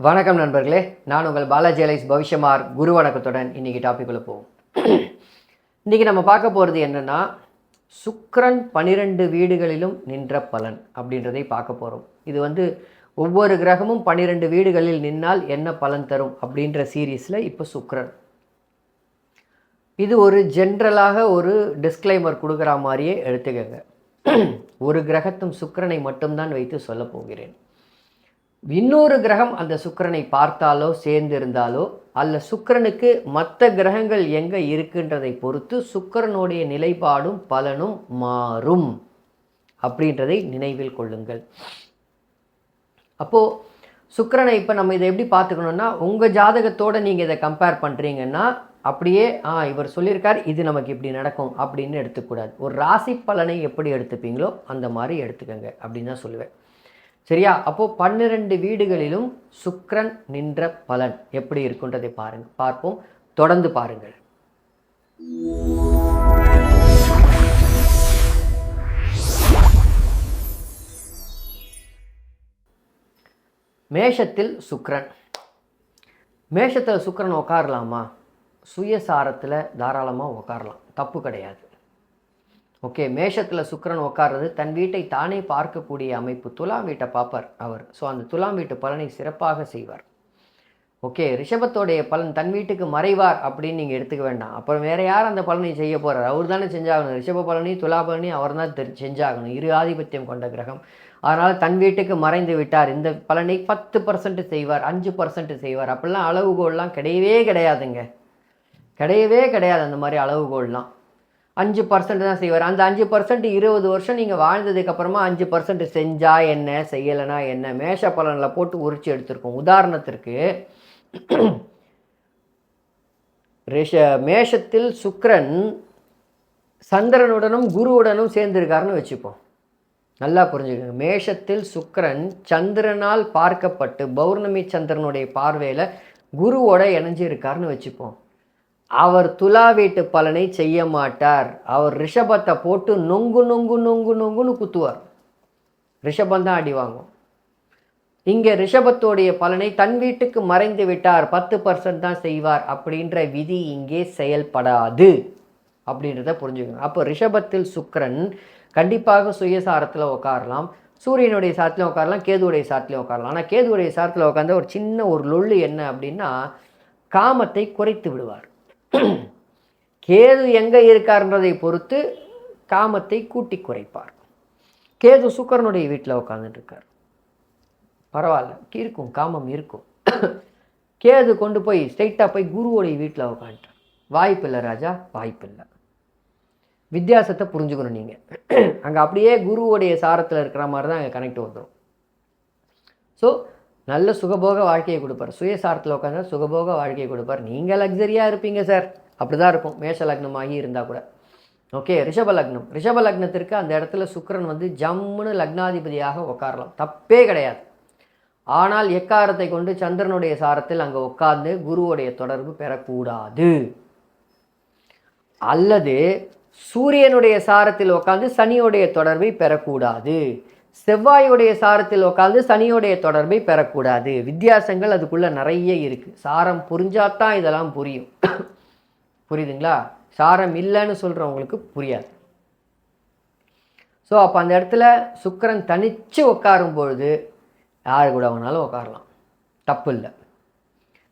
வணக்கம் நண்பர்களே, நான் உங்கள் பாலாஜி அலைஸ் பவிஷ்யமார் குரு வணக்கத்துடன் இன்றைக்கி டாபிக்குள்ளே போவோம். இன்றைக்கி நம்ம பார்க்க போகிறது என்னென்னா, சுக்கிரன் 12 வீடுகளிலும் நின்ற பலன் அப்படின்றதை பார்க்க போகிறோம். இது ஒவ்வொரு கிரகமும் 12 வீடுகளில் நின்னால் என்ன பலன் தரும் அப்படின்ற சீரீஸில் இப்போ சுக்கிரன். இது ஒரு ஜென்ரலாக ஒரு டிஸ்க்ளைமர் கொடுக்குற மாதிரியே எடுத்துக்கங்க. ஒரு கிரகத்தும் சுக்கிரனை மட்டும்தான் வைத்து சொல்ல போகிறேன். இன்னொரு கிரகம் அந்த சுக்கிரனை பார்த்தாலோ சேர்ந்திருந்தாலோ அல்ல சுக்கிரனுக்கு மற்ற கிரகங்கள் எங்கே இருக்குன்றதை பொறுத்து சுக்கிரனுடைய நிலைப்பாடும் பலனும் மாறும் அப்படின்றதை நினைவில் கொள்ளுங்கள். அப்போது சுக்கிரனை இப்போ நம்ம இதை எப்படி பார்த்துக்கணுன்னா, உங்கள் ஜாதகத்தோடு நீங்கள் இதை கம்பேர் பண்ணுறீங்கன்னா அப்படியே இவர் சொல்லியிருக்கார் இது நமக்கு இப்படி நடக்கும் அப்படின்னு எடுத்துக்கூடாது. ஒரு ராசி பலனை எப்படி எடுத்துப்பீங்களோ அந்த மாதிரி எடுத்துக்கங்க அப்படின்னு தான் சொல்லுவேன். சரியா? அப்போது 12 வீடுகளிலும் சுக்கிரன் நின்ற பலன் எப்படி இருக்குன்றதை பார்ப்போம். தொடர்ந்து பாருங்கள். மேஷத்தில் சுக்கிரன். மேஷத்தில் சுக்கிரன் உட்காரலாமா? சுயசாரத்தில் தாராளமாக உட்காரலாம், தப்பு கிடையாது. ஓகே, மேஷத்தில் சுக்கிரன் உட்கார்றது தன் வீட்டை தானே பார்க்கக்கூடிய அமைப்பு. துலாம் வீட்டை பார்ப்பார் அவர். ஸோ அந்த துலாம் வீட்டு பலனை சிறப்பாக செய்வார். ஓகே, ரிஷபத்தோடைய பலன் தன் வீட்டுக்கு மறைவார் அப்படின்னு நீங்கள் எடுத்துக்க வேண்டாம். அப்புறம் வேறு யார் அந்த பலனை செய்ய போகிறார்? அவர் தானே செஞ்சாகணும். ரிஷப பலனி துலா பலனி அவர் தான் செஞ்சாகணும். இரு ஆதிபத்தியம் கொண்ட கிரகம். அதனால் தன் வீட்டுக்கு மறைந்து விட்டார். இந்த பலனை 10% செய்வார், 5% செய்வார். அப்படிலாம் அளவுகோல்லாம் கிடையவே கிடையாதுங்க. கிடையவே கிடையாது அந்த மாதிரி அளவுகோல்லாம். 5% தான் செய்வார். அந்த 5% 20 வருஷம் நீங்கள் வாழ்ந்ததுக்கப்புறமா 5% செஞ்சால் என்ன, செய்யலைனா என்ன, மேஷ பலனில் போட்டு உரிச்சு எடுத்திருக்கோம். உதாரணத்திற்கு மேஷத்தில் சுக்கிரன் சந்திரனுடனும் குருவுடனும் சேர்ந்திருக்காருன்னு வச்சுப்போம். நல்லா புரிஞ்சுக்கோங்க. மேஷத்தில் சுக்கிரன் சந்திரனால் பார்க்கப்பட்டு பௌர்ணமி சந்திரனுடைய பார்வையில் குருவோட இணைஞ்சு இருக்காருன்னு வச்சுப்போம். அவர் துலா வீட்டு பலனை செய்ய மாட்டார். அவர் ரிஷபத்தை போட்டு நொங்கு நொங்கு நொங்கு நொங்குன்னு குத்துவார். ரிஷபந்தான் அடி வாங்கும். இங்கே ரிஷபத்தோடைய பலனை தன் வீட்டுக்கு மறைந்து விட்டார், 10% தான் செய்வார் அப்படின்ற விதி இங்கே செயல்படாது அப்படின்றத புரிஞ்சுக்கணும். அப்போ ரிஷபத்தில் சுக்கிரன் கண்டிப்பாக சுயசாரத்தில் உட்காரலாம், சூரியனுடைய சாரத்தில் உட்காரலாம், கேதுவுடைய சாரத்தில் உட்காரலாம். ஆனால் கேதுவுடைய சாரத்தில் உட்கார்ந்த ஒரு சின்ன ஒரு லொள்ளு என்ன அப்படின்னா, காமத்தை குறைத்து விடுவார். கேது எங்கே இருக்கார்ன்றதை பொறுத்து காமத்தை கூட்டி குறைப்பார். கேது சுக்கிரனுடைய வீட்டில் உட்காந்துட்டு இருக்கார், பரவாயில்ல, இருக்கும், காமம் இருக்கும். கேது கொண்டு போய் ஸ்ட்ரைட்டாக போய் குருவோடைய வீட்டில் உட்காந்துட்டார். வாய்ப்பில்லை ராஜா, வாய்ப்பில்லை. வித்தியாசத்தை புரிஞ்சுக்கணும் நீங்கள். அங்கே அப்படியே குருவோடைய சாரத்தில் இருக்கிற மாதிரி தான் அங்கே கனெக்ட் வந்துடும். ஸோ நல்ல சுகபோக வாழ்க்கையை கொடுப்பார். சுயசாரத்தில் உட்காந்து சுகபோக வாழ்க்கையை கொடுப்பார். நீங்கள் லக்ஸரியாக இருப்பீங்க சார், அப்படி தான் இருக்கும் மேஷ லக்னமாகி இருந்தால் கூட. ஓகே, ரிஷப லக்னம். ரிஷப லக்னத்திற்கு அந்த இடத்துல சுக்கிரன் ஜம்முன்னு லக்னாதிபதியாக உட்காரலாம், தப்பே கிடையாது. ஆனால் எக்காரத்தை கொண்டு சந்திரனுடைய சாரத்தில் அங்கே உட்கார்ந்து குருவுடைய தொடர்பு பெறக்கூடாது. அல்லது சூரியனுடைய சாரத்தில் உட்கார்ந்து சனியோடைய தொடர்பை பெறக்கூடாது. செவ்வாயுடைய சாரத்தில் உட்காந்து சனியோடைய தொடர்பை பெறக்கூடாது. வித்தியாசங்கள் அதுக்குள்ளே நிறைய இருக்குது. சாரம் புரிஞ்சாதான் இதெல்லாம் புரியும். புரியுதுங்களா? சாரம் இல்லைன்னு சொல்கிறவங்களுக்கு புரியாது. ஸோ அப்போ அந்த இடத்துல சுக்கிரன் தனித்து உட்காரும் பொழுது யார் கூட வேணாலும் உட்காரலாம், தப்பு இல்லை,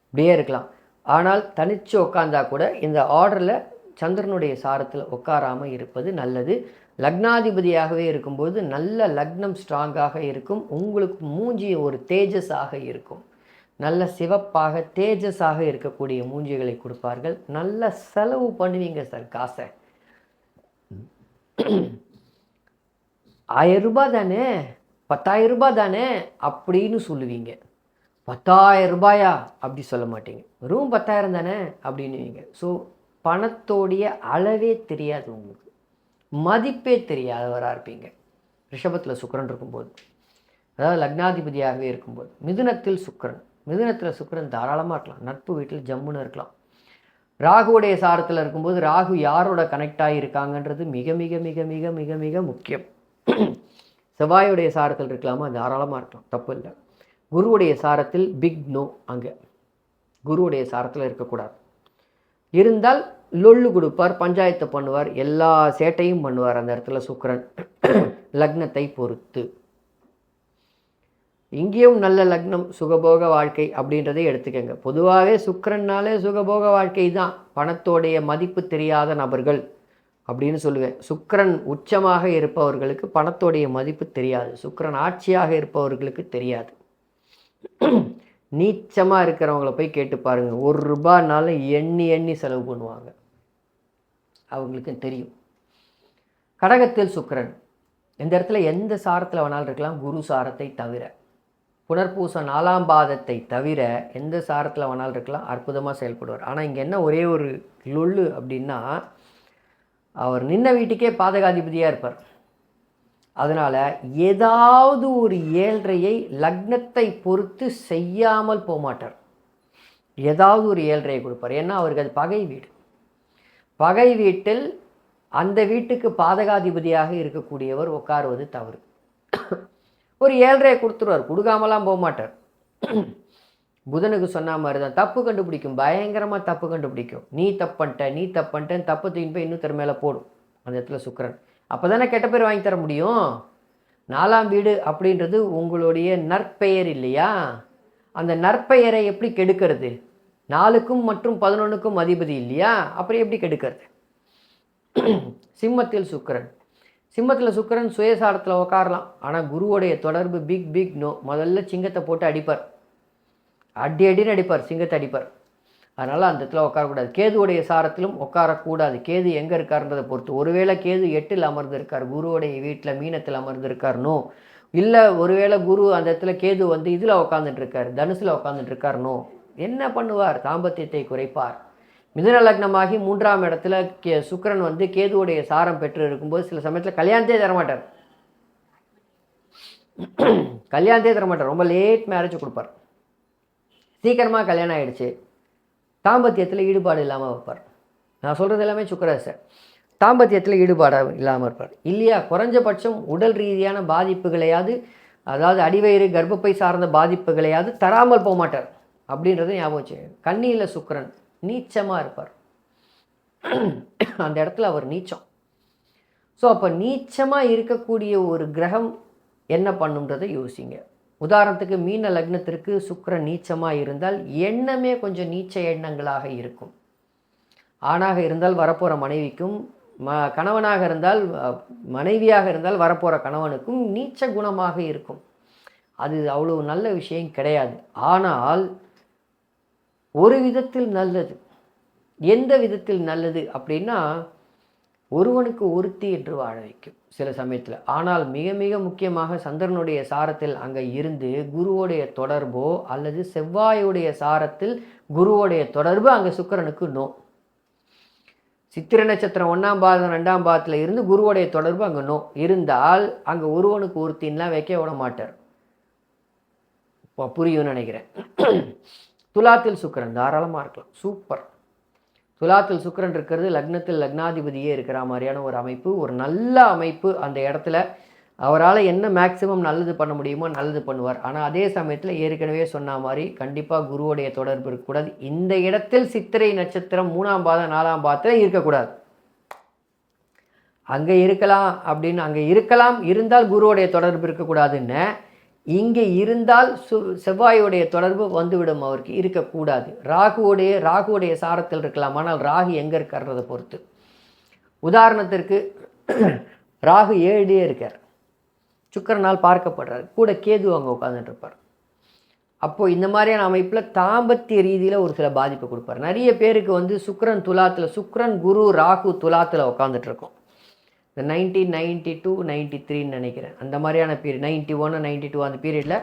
இப்படியே இருக்கலாம். ஆனால் தனித்து உட்காந்தா கூட இந்த ஆர்டரில் சந்திரனுடைய சாரத்தில் உட்காராமல் இருப்பது நல்லது. லக்னாதிபதியாகவே இருக்கும்போது நல்ல லக்னம் ஸ்ட்ராங்காக இருக்கும். உங்களுக்கு மூஞ்சி ஒரு தேஜஸாக இருக்கும். நல்ல சிவப்பாக தேஜஸாக இருக்கக்கூடிய மூஞ்சிகளை கொடுப்பார்கள். நல்ல செலவு பண்ணுவீங்க சார் காசை. 1000 ரூபாய் தானே, 10,000 ரூபாய் தானே அப்படின்னு சொல்லுவீங்க. 10,000 ரூபாயா அப்படி சொல்ல மாட்டீங்க. வெறும் 10,000 தானே அப்படின்னுவீங்க. ஸோ பணத்தோடைய அளவே தெரியாது, உங்களுக்கு மதிப்பே தெரியாதவராக இருப்பீங்க ரிஷபத்தில் சுக்கிரன் இருக்கும்போது. அதாவது லக்னாதிபதியாகவே இருக்கும்போது. மிதுனத்தில் சுக்கிரன். மிதுனத்தில் சுக்கிரன் தாராளமாக இருக்கலாம், நட்பு வீட்டில் ஜம்முன்னு இருக்கலாம். ராகுவுடைய சாரத்தில் இருக்கும்போது ராகு யாரோட கனெக்ட் ஆகியிருக்காங்கன்றது மிக மிக மிக மிக மிக மிக முக்கியம். செவ்வாயுடைய சாரத்தில் இருக்கலாமா? தாராளமாக இருக்கலாம், தப்பு இல்லை. குருவுடைய சாரத்தில் பிக் நோ. அங்கே குருவுடைய சாரத்தில் இருக்கக்கூடாது. இருந்தால் லொள்ளு கொடுப்பார், பஞ்சாயத்தை பண்ணுவார், எல்லா சேட்டையும் பண்ணுவார் அந்த இடத்துல சுக்கிரன். லக்னத்தை பொறுத்து இங்கேயும் நல்ல லக்னம், சுகபோக வாழ்க்கை அப்படின்றதை எடுத்துக்கங்க. பொதுவாகவே சுக்கிரன்னாலே சுகபோக வாழ்க்கை தான். பணத்தோடைய மதிப்பு தெரியாத நபர்கள் அப்படின்னு சொல்லுவேன். சுக்கிரன் உச்சமாக இருப்பவர்களுக்கு பணத்தோடைய மதிப்பு தெரியாது. சுக்கிரன் ஆட்சியாக இருப்பவர்களுக்கு தெரியாது. நீச்சமாக இருக்கிறவங்கள போய் கேட்டு பாருங்கள், ₹1 எண்ணி எண்ணி செலவு பண்ணுவாங்க, அவங்களுக்கு தெரியும். கடகத்தில் சுக்கிரன் இந்த இடத்துல எந்த சாரத்தில் வேணாலும் இருக்கலாம், குரு சாரத்தை தவிர. புனர்பூசம் 4ஆம் பாதத்தை தவிர எந்த சாரத்தில் வேணாலும் இருக்கலாம், அற்புதமாக செயல்படுவார். ஆனால் இங்கே என்ன ஒரே ஒரு லொள்ளு அப்படின்னா, அவர் நின்ன வீட்டுக்கே பாதகாதிபதியாக இருப்பார். அதனால் ஏதாவது ஒரு ஏழ்றையை லக்னத்தை பொறுத்து செய்யாமல் போகமாட்டார். ஏதாவது ஒரு ஏழ்றையை கொடுப்பார். ஏன்னா அவருக்கு அது பகை வீடு. பகை வீட்டில் அந்த வீட்டுக்கு பாதகாதிபதியாக இருக்கக்கூடியவர் உட்காருவது தவறு. ஒரு ஏழ்றையை கொடுத்துருவார், கொடுக்காமலாம் போக மாட்டார். புதனுக்கு சொன்ன மாதிரி தான், தப்பு கண்டுபிடிக்கும், பயங்கரமாக தப்பு கண்டுபிடிக்கும். நீ தப்பன்ட்டேன்னு தப்பு தூக்கி போய் இன்னொருத்தர் மேலே போடும் அந்த இடத்துல சுக்கிரன். அப்போ தானே கெட்ட பேர் வாங்கி தர முடியும். 4ஆம் வீடு அப்படின்றது உங்களுடைய நற்பெயர் இல்லையா? அந்த நற்பெயரை எப்படி கெடுக்கிறது? 4க்கும் மற்றும் 11க்கும் அதிபதி இல்லையா? அப்புறம் எப்படி கெடுக்கிறது? சிம்மத்தில் சுக்கிரன். சிம்மத்தில் சுக்கிரன் சுயசாரத்தில் உட்காரலாம். ஆனால் குருவுடைய தொடர்பு பிக் நோ. முதல்ல சிங்கத்தை போட்டு அடிப்பார், அடின்னு அடிப்பார், சிங்கத்தை அடிப்பார். அதனால் அந்த இடத்துல உட்காரக்கூடாது. கேதுவுடைய சாரத்திலும் உட்காரக்கூடாது. கேது எங்கே இருக்காருன்றதை பொறுத்து. ஒருவேளை கேது 8ல் அமர்ந்திருக்கார், குருவுடைய வீட்டில் மீனத்தில் அமர்ந்திருக்காருனோ, இல்லை ஒருவேளை குரு அந்த இடத்துல கேது வந்து இதில் உட்காந்துட்டுருக்கார், தனுசில் உட்காந்துட்டுருக்காருனோ, என்ன பண்ணுவார்? தாம்பத்தியத்தை குறைப்பார். மிதுன லக்னமாகி 3ஆம் இடத்துல சுக்கிரன் வந்து கேதுவுடைய சாரம் பெற்று இருக்கும்போது சில சமயத்தில் கல்யாணத்தையே தரமாட்டார். ரொம்ப லேட் மேரேஜ் கொடுப்பார். சீக்கிரமாக கல்யாணம் ஆகிடுச்சு, தாம்பத்தியத்தில் ஈடுபாடு இல்லாமல் வைப்பார். நான் சொல்கிறது எல்லாமே சுக்கிரன். தாம்பத்தியத்தில் ஈடுபாடு இல்லாமல் இருப்பார் இல்லையா? குறைஞ்சபட்சம் உடல் ரீதியான பாதிப்புகளையாவது, அதாவது அடிவயிறு கர்ப்பப்பை சார்ந்த பாதிப்புகளையாவது தராமல் போக மாட்டார் அப்படின்றத ஞாபகம் வச்சு. கன்னியில் சுக்கிரன் நீச்சமாக இருப்பார். அந்த இடத்துல அவர் நீச்சம். ஸோ அப்போ நீச்சமாக இருக்கக்கூடிய ஒரு கிரகம் என்ன பண்ணுன்றதை யோசிங்க. உதாரணத்துக்கு மீன லக்னத்திற்கு சுக்கிரன் நீச்சமாக இருந்தால் எண்ணமே கொஞ்சம் நீச்ச எண்ணங்களாக இருக்கும். ஆணாக இருந்தால் வரப்போகிற மனைவிக்கும், கணவனாக இருந்தால் மனைவியாக இருந்தால் வரப்போகிற கணவனுக்கும் நீச்ச குணமாக இருக்கும். அது அவ்வளோ நல்ல விஷயம் கிடையாது. ஆனால் ஒரு விதத்தில் நல்லது. எந்த விதத்தில் நல்லது அப்படின்னா, ஒருவனுக்கு ஒருத்தி என்று வாழ வைக்கும் சில சமயத்தில். ஆனால் மிக மிக முக்கியமாக சந்திரனுடைய சாரத்தில் அங்கே இருந்து குருவோடைய தொடர்போ அல்லது செவ்வாயுடைய சாரத்தில் குருவோடைய தொடர்பு அங்கே சுக்கிரனுக்கு நோ. சித்திரை நட்சத்திரம் 1ஆம் பாதம் 2ஆம் பாதத்தில் இருந்து குருவோடைய தொடர்பு அங்கே நோ இருந்தால் அங்கே ஒருவனுக்கு ஒருத்தின்லாம் வைக்க விட மாட்டார். புரியும்னு நினைக்கிறேன். துலாத்தில் சுக்கிரன் தாராளமாக இருக்கலாம், சூப்பர். துலாத்தில் சுக்கிரன் இருக்கிறது லக்னத்தில் லக்னாதிபதியே இருக்கிற மாதிரியான ஒரு அமைப்பு, ஒரு நல்ல அமைப்பு. அந்த இடத்துல அவரால் என்ன மேக்சிமம் நல்லது பண்ண முடியுமோ நல்லது பண்ணுவார். ஆனால் அதே சமயத்தில் ஏற்கனவே சொன்ன மாதிரி கண்டிப்பாக குருவுடைய தொடர்பு இருக்கக்கூடாது. இந்த இடத்தில் சித்திரை நட்சத்திரம் 3ஆம் பாதம் 4ஆம் பாதத்தில் இருக்கக்கூடாது. அங்கே இருக்கலாம் அப்படின்னு, அங்கே இருக்கலாம், இருந்தால் குருவுடைய தொடர்பு இருக்கக்கூடாதுன்னு. இங்கே இருந்தால் செவ்வாயுடைய தொடர்பு வந்துவிடும், அவருக்கு இருக்கக்கூடாது. ராகுவுடைய சாரத்தில் இருக்கலாம், ஆனால் ராகு எங்கே இருக்கார்றதை பொறுத்து. உதாரணத்திற்கு ராகு 7 இருக்கார், சுக்கிரனால் பார்க்கப்படுறார், கூட கேது அங்கே உட்காந்துட்டு இருப்பார். அப்போது இந்த மாதிரியான அமைப்பில் தாம்பத்திய ரீதியில் ஒரு சில பாதிப்பை கொடுப்பார். நிறைய பேருக்கு வந்து சுக்கிரன் துலாத்தில், சுக்கிரன் குரு ராகு துலாத்தில் உட்காந்துட்டு இருக்கோம். இந்த 1992 93 நினைக்கிறேன், அந்த மாதிரியான பீரியட், 91 92 அந்த பீரியடில்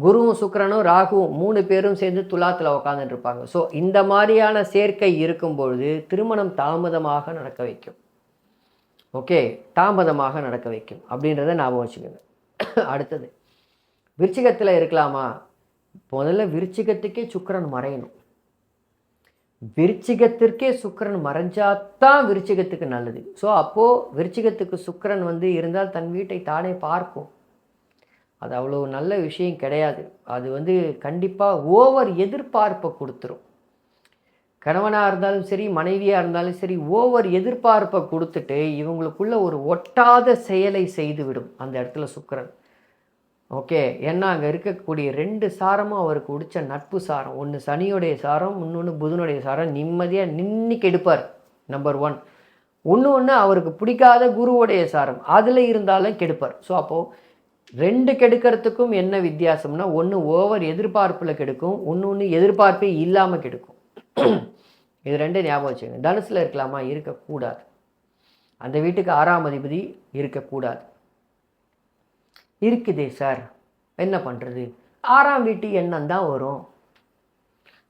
குருவும் சுக்கிரனும் ராகுவும் 3 பேரும் சேர்ந்து துலாத்தில் உட்காந்துட்டு இருப்பாங்க. ஸோ இந்த மாதிரியான சேர்க்கை இருக்கும்பொழுது திருமணம் தாமதமாக நடக்க வைக்கும். ஓகே, தாமதமாக நடக்க வைக்கும் அப்படின்றத ஞாபகம் வச்சுக்கோங்க. அடுத்தது விருச்சிகத்தில் இருக்கலாமா? முதல்ல விருச்சிகத்துக்கே சுக்கிரன் மறையணும். விருச்சிகத்திற்கே சுக்கிரன் மறைஞ்சாதான் விருச்சிகத்துக்கு நல்லது. ஸோ அப்போது விருச்சிகத்துக்கு சுக்கிரன் வந்து இருந்தால் தன் வீட்டை தானே பார்க்கும். அது அவ்வளோ நல்ல விஷயம் கிடையாது. அது கண்டிப்பாக ஓவர் எதிர்பார்ப்பை கொடுத்துரும். கணவனாக இருந்தாலும் சரி, மனைவியாக இருந்தாலும் சரி, ஓவர் எதிர்பார்ப்பை கொடுத்துட்டு இவங்களுக்குள்ள ஒரு ஒட்டாத செயலை செய்துவிடும் அந்த இடத்துல சுக்கிரன். ஓகே, ஏன்னா அங்கே இருக்கக்கூடிய 2 சாரமும் அவருக்கு உடிச்ச நட்பு சாரம். ஒன்று சனியுடைய சாரம், இன்னொன்று புதனுடைய சாரம். நிம்மதியாக நின்று கெடுப்பார். நம்பர் 1. ஒன்று அவருக்கு பிடிக்காத குருவுடைய சாரம், அதில் இருந்தாலும் கெடுப்பார். ஸோ அப்போது 2 கெடுக்கிறதுக்கும் என்ன வித்தியாசம்னா, ஒன்று ஓவர் எதிர்பார்ப்பில் கெடுக்கும், ஒன்று எதிர்பார்ப்பே இல்லாமல் கெடுக்கும். இது 2 ஞாபகம் வச்சுங்க. தனுசில் இருக்கலாமா? இருக்கக்கூடாது. அந்த வீட்டுக்கு 6ஆம் அதிபதி இருக்கக்கூடாது. இருக்குதே சார், என்ன பண்ணுறது? 6ஆம் வீட்டு எண்ணம் தான் வரும்.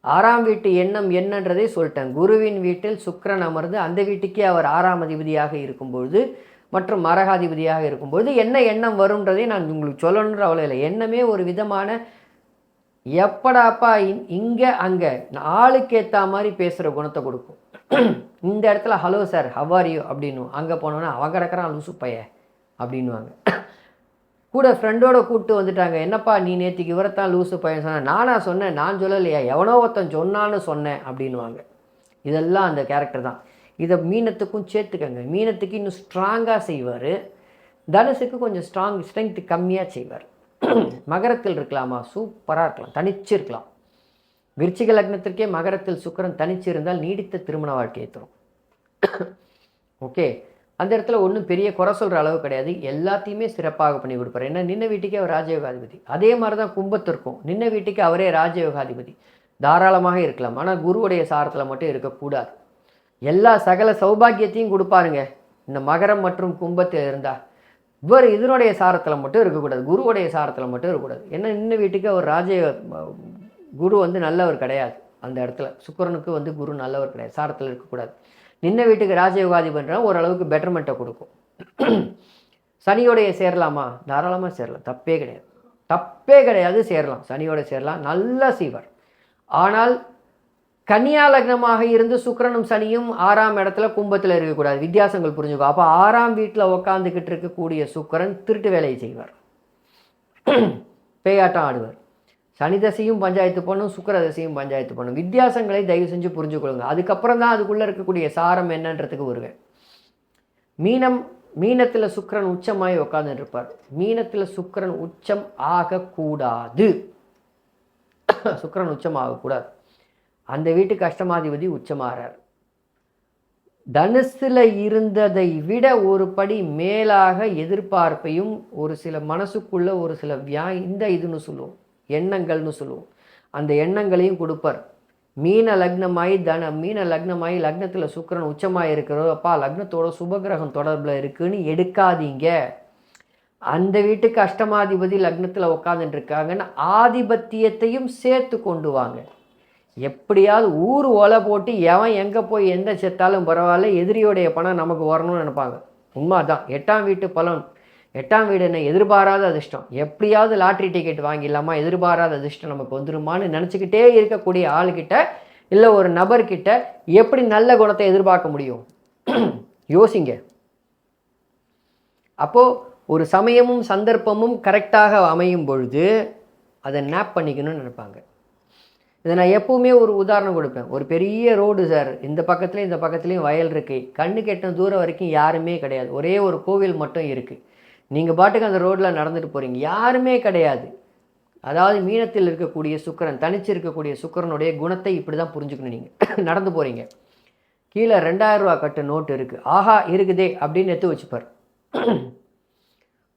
6ஆம் வீட்டு எண்ணம் என்னன்றதே சொல்லிட்டேன். குருவின் வீட்டில் சுக்கிரன் அமர்ந்து அந்த வீட்டுக்கே அவர் 6ஆம் அதிபதியாக இருக்கும்பொழுது மற்றும் மரகாதிபதியாக இருக்கும்பொழுது என்ன எண்ணம் வரும்ன்றதை நான் உங்களுக்கு சொல்லணுன்ற அவ்வளோ இல்லை. எண்ணமே ஒரு விதமான எப்படாப்பா இங்கே அங்கே ஆளுக்கு ஏற்ற மாதிரி பேசுகிற குணத்தை கொடுக்கும். இந்த இடத்துல hello sir how are you அப்படின்னும், அங்கே போனோன்னா அவன் கிடக்கிறான் லூசு பைய அப்படின்வாங்க. கூட ஃப்ரெண்டோட கூப்பிட்டு வந்துட்டாங்க, என்னப்பா நீ நேற்றுக்கு இவரைத்தான் லூசு பையன் சொன்னேன். நானா சொன்னேன்? நான் சொல்லலையா, எவனோ ஒருத்தன் சொன்னான்னு சொன்னேன் அப்படின்வாங்க. இதெல்லாம் அந்த கேரக்டர் தான். இதை மீனத்துக்கும் சேர்த்துக்கங்க. மீனத்துக்கு இன்னும் ஸ்ட்ராங்காக செய்வார், தனுசுக்கு கொஞ்சம் ஸ்ட்ரென்த் கம்மியாக செய்வார். மகரத்தில் இருக்கலாமா? சூப்பராக இருக்கலாம், தனிச்சு இருக்கலாம். விருச்சிக லக்னத்திற்கே மகரத்தில் சுக்கிரன் தனிச்சு இருந்தால் நீடித்த திருமண வாழ்க்கையை தரும். ஓகே, அந்த இடத்துல ஒன்றும் பெரிய குறை சொல்கிற அளவு கிடையாது. எல்லாத்தையுமே சிறப்பாக பண்ணி கொடுப்பார். ஏன்னா நின்ன வீட்டுக்கே அவர் ராஜயோகாதிபதி. அதே மாதிரி தான் கும்பத்திற்கும் நின்ன வீட்டுக்கு அவரே ராஜயோகாதிபதி. தாராளமாக இருக்கலாம், ஆனால் குருவுடைய சாரத்தில் மட்டும் இருக்கக்கூடாது. எல்லா சகல சௌபாகியத்தையும் கொடுப்பாருங்க இந்த மகரம் மற்றும் கும்பத்தில் இருந்தால். இதனுடைய சாரத்தில் மட்டும் இருக்கக்கூடாது, குருவுடைய சாரத்தில் மட்டும் இருக்கக்கூடாது. ஏன்னா நின்ன வீட்டுக்கு அவர் குரு நல்லவர் கிடையாது. அந்த இடத்துல சுக்கிரனுக்கு குரு நல்லவர் கிடையாது, சாரத்தில் இருக்கக்கூடாது. நின்ன வீட்டுக்கு ராஜயோகாதிபதினா ஓரளவுக்கு பெட்டர்மெண்ட்டை கொடுக்கும். சனியோடைய சேரலாமா? தாராளமாக சேரலாம், தப்பே கிடையாது, சேரலாம். சனியோட சேரலாம், நல்லா செய்வார். ஆனால் கன்னியா லக்னமாக இருந்து சுக்கிரனும் சனியும் 6ஆம் இடத்துல கும்பத்தில் இருக்கக்கூடாது. வித்தியாசங்கள் புரிஞ்சுக்கோ. அப்போ 6ஆம் வீட்டில் உட்காந்துக்கிட்டு இருக்கக்கூடிய சுக்கிரன் திருட்டு வேலையை செய்வார், பேயாட்டம் ஆடுவார். சனி தசையும் பஞ்சாயத்து பண்ணும், சுக்கிர தசையும் பஞ்சாயத்து பண்ணும். வித்தியாசங்களை தயவு செஞ்சு புரிஞ்சுக்கொள்ளுங்க. அதுக்கப்புறம் தான் அதுக்குள்ளே இருக்கக்கூடிய சாரம் என்னன்றதுக்கு வருவேன். மீனத்தில் சுக்கிரன் உச்சமாகி உட்காந்துட்டு இருப்பார். மீனத்தில் சுக்கிரன் உச்சம் ஆகக்கூடாது. சுக்கிரன் உச்சம் ஆகக்கூடாது. அந்த வீட்டுக்கு அஷ்டமாதிபதி உச்சமாகிறார். தனுசில் இருந்ததை விட ஒரு படி மேலாக எதிர்பார்ப்பையும் ஒரு சில மனசுக்குள்ள ஒரு சில இதுன்னு சொல்லுவோம், எண்ணங்கள்னு சொல்லுவோம், அந்த எண்ணங்களையும் கொடுப்பார். மீன லக்னமாயி லக்னத்தில் சுக்கிரன் உச்சமாக இருக்கிறதோ, அப்பா லக்னத்தோட சுபகிரகம் தொடர்பில் இருக்குன்னு எடுக்காதீங்க. அந்த வீட்டுக்கு அஷ்டமாதிபதி லக்னத்தில் உட்காந்துட்டு இருக்காங்கன்னு ஆதிபத்தியத்தையும் சேர்த்து கொண்டு வாங்க. எப்படியாவது ஊர் ஒலை போட்டு எவன் எங்கே போய் எந்த செத்தாலும் பரவாயில்ல, எதிரியோடைய பணம் நமக்கு வரணும்னு நினைப்பாங்க. உண்மை தான். 8ஆம் வீட்டு பலன், 8ஆம் வீடு என்ன எதிர்பாராத அதிர்ஷ்டம். எப்படியாவது லாட்ரி டிக்கெட் வாங்கிடலாமா, எதிர்பாராத அதிர்ஷ்டம் நமக்கு வந்துருமான்னு நினச்சிக்கிட்டே இருக்கக்கூடிய ஆளுக்கிட்ட இல்லை ஒரு நபர்கிட்ட எப்படி நல்ல குணத்தை எதிர்பார்க்க முடியும்? யோசிங்க. அப்போது ஒரு சமயமும் சந்தர்ப்பமும் கரெக்டாக அமையும் பொழுது அதை நேப் பண்ணிக்கணும்னு நினைப்பாங்க. இதை நான் எப்பவுமே ஒரு உதாரணம் கொடுப்பேன். ஒரு பெரிய ரோடு சார், இந்த பக்கத்துலேயும் இந்த பக்கத்துலேயும் வயல் இருக்குது, கண்ணு கெட்ட தூரம் வரைக்கும் யாருமே கிடையாது, ஒரே ஒரு கோவில் மட்டும் இருக்குது. நீங்கள் பாட்டுக்கு அந்த ரோட்டில் நடந்துட்டு போகிறீங்க, யாருமே கிடையாது. அதாவது மீனத்தில் இருக்கக்கூடிய சுக்கிரன், தனிச்சு இருக்கக்கூடிய சுக்கிரனுடைய குணத்தை இப்படி தான் புரிஞ்சுக்கணும். நீங்கள் நடந்து போகிறீங்க, கீழே 2000 ரூபா கட்டு நோட்டு இருக்குது, ஆஹா இருக்குதே அப்படின்னு எடுத்து வச்சுப்பார்.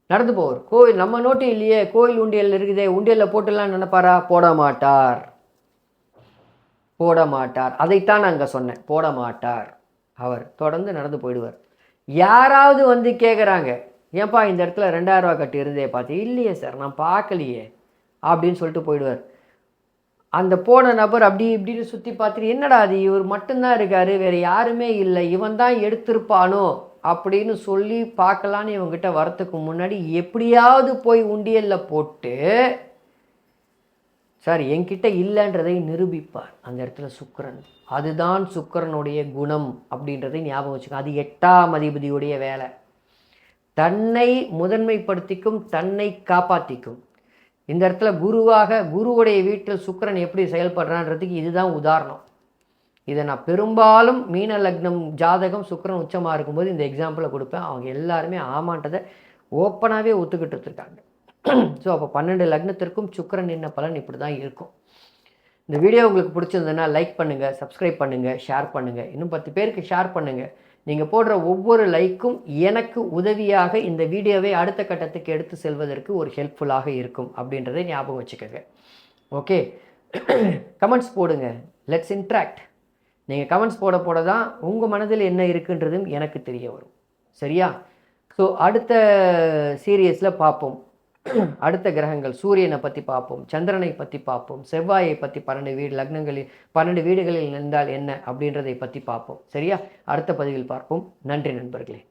நடந்து போவார். கோவில் நம்ம நோட்டு இல்லையே, கோவில் உண்டியல் இருக்குதே, உண்டியலில் போட்டுலாம் நினைப்பாரா? போட மாட்டார். அதைத்தான் நான் அங்கே சொன்னேன், போட மாட்டார். அவர் தொடர்ந்து நடந்து போயிடுவார். யாராவது கேட்குறாங்க, ஏன்பா இந்த இடத்துல 2000 ரூபா கட்டு இருந்தே பார்த்து? இல்லையே சார், நான் பார்க்கலையே அப்படின்னு சொல்லிட்டு போயிடுவார். அந்த போன நபர் அப்படி இப்படின்னு சுற்றி பார்த்துட்டு, என்னடா அது இவர் மட்டும்தான் இருக்காரு, வேறு யாருமே இல்லை, இவன் தான் எடுத்திருப்பானோ அப்படின்னு சொல்லி பார்க்கலான்னு இவங்ககிட்ட வரத்துக்கு முன்னாடி எப்படியாவது போய் உண்டியலில் போட்டு சார் என்கிட்ட இல்லைன்றதை நிரூபிப்பார் அந்த இடத்துல சுக்கிரன். அதுதான் சுக்கிரனுடைய குணம் அப்படின்றதை ஞாபகம் வச்சுக்கோங்க. அது 8ஆம் அதிபதியுடைய வேலை. தன்னை முதன்மைப்படுத்திக்கும், தன்னை காப்பாற்றிக்கும். இந்த இடத்துல குருவுடைய வீட்டில் சுக்கிரன் எப்படி செயல்படுறான்றதுக்கு இதுதான் உதாரணம். இதை நான் பெரும்பாலும் மீன லக்னம் ஜாதகம் சுக்கிரன் உச்சமாக இருக்கும்போது இந்த எக்ஸாம்பிளை கொடுப்பேன். அவங்க எல்லாருமே ஆமான்றதை ஓப்பனாகவே ஒத்துக்கிட்டு இருக்காங்க. ஸோ அப்போ 12 லக்னத்திற்கும் சுக்கிரன் என்ன பலன் இப்படி தான் இருக்கும். இந்த வீடியோ உங்களுக்கு பிடிச்சிருந்ததுன்னா லைக் பண்ணுங்கள், சப்ஸ்கிரைப் பண்ணுங்கள், ஷேர் பண்ணுங்கள். இன்னும் 10 பேருக்கு ஷேர் பண்ணுங்கள். நீங்கள் போடுற ஒவ்வொரு லைக்கும் எனக்கு உதவியாக இந்த வீடியோவை அடுத்த கட்டத்துக்கு எடுத்து செல்வதற்கு ஒரு ஹெல்ப்ஃபுல்லாக இருக்கும் அப்படின்றதை ஞாபகம் வச்சுக்கோங்க. ஓகே, கமெண்ட்ஸ் போடுங்க, லெட்ஸ் இன்ட்ராக்ட். நீங்கள் கமெண்ட்ஸ் போட தான் உங்கள் மனதில் என்ன இருக்குன்றதும் எனக்கு தெரிய வரும். சரியா? ஸோ அடுத்த சீரியஸில் பார்ப்போம். அடுத்த கிரகங்கள் சூரியனை பற்றி பார்ப்போம், சந்திரனை பற்றி பார்ப்போம், செவ்வாயை பற்றி 12 வீடுகளில் இருந்தால் என்ன அப்படின்றதை பற்றி பார்ப்போம். சரியா? அடுத்த பதிவில் பார்ப்போம். நன்றி நண்பர்களே.